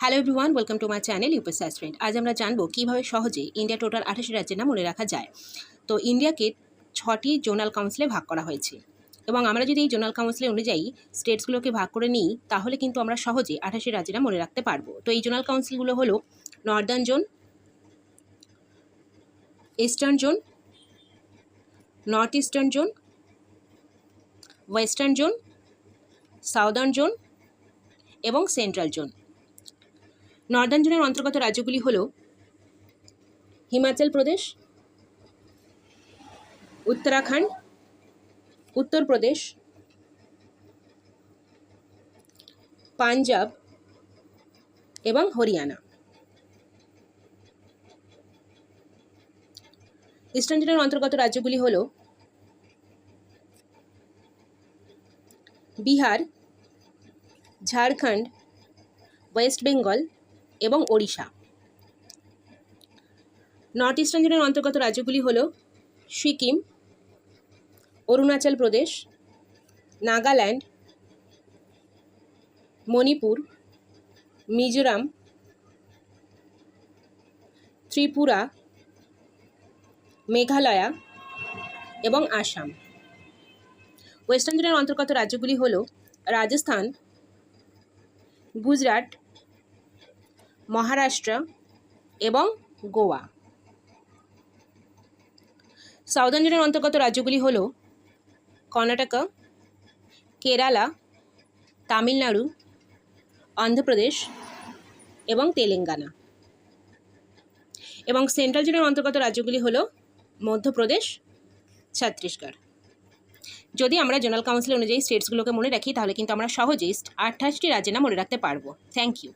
Hello everyone, welcome to my channel UPSC aspirant. আজ আমরা জানবো কীভাবে সহজে ইন্ডিয়া টোটাল 28টি রাজ্যের নাম মনে রাখা যায়। তো ইন্ডিয়াকে 6টি জোনাল কাউন্সিলে ভাগ করা হয়েছে এবং আমরা যদি এই জোনাল কাউন্সিল অনুযায়ী স্টেটসগুলোকে ভাগ করে নিই তাহলে কিন্তু আমরা সহজে 28টি রাজ্যের নাম মনে রাখতে পারবো। তো এই জোনাল কাউন্সিলগুলো হলো Northern zone, eastern zone, north eastern zone, western zone, southern zone এবং সেন্ট্রাল জোন। নর্দার্ন জোনের অন্তর্গত রাজ্যগুলি হল হিমাচল প্রদেশ, উত্তরাখণ্ড, উত্তরপ্রদেশ, পাঞ্জাব এবং হরিয়ানা। ইস্টার্ন জোনের অন্তর্গত রাজ্যগুলি হল বিহার, ঝাড়খণ্ড, ওয়েস্ট বেঙ্গল এবং ওড়িশা। নর্থ ইস্টার্ন জোনের অন্তর্গত রাজ্যগুলি হল সিকিম, অরুণাচল প্রদেশ, নাগাল্যান্ড, মণিপুর, মিজোরাম, ত্রিপুরা, মেঘালয় এবং আসাম। ওয়েস্টার্ন জোনের অন্তর্গত রাজ্যগুলি হল রাজস্থান, গুজরাট, মহারাষ্ট্র এবং গোয়া। সাউদার্ন জোনের অন্তর্গত রাজ্যগুলি হল কর্ণাটক, কেরালা, তামিলনাড়ু, অন্ধ্রপ্রদেশ এবং তেলেঙ্গানা। এবং সেন্ট্রাল জোনের অন্তর্গত রাজ্যগুলি হল মধ্যপ্রদেশ, ছত্তিশগড়। যদি আমরা জোনাল কাউন্সিল অনুযায়ী স্টেটসগুলোকে মনে রাখি তাহলে কিন্তু আমরা সহজেই 28টি রাজ্যের নাম মনে রাখতে পারবো। Thank you.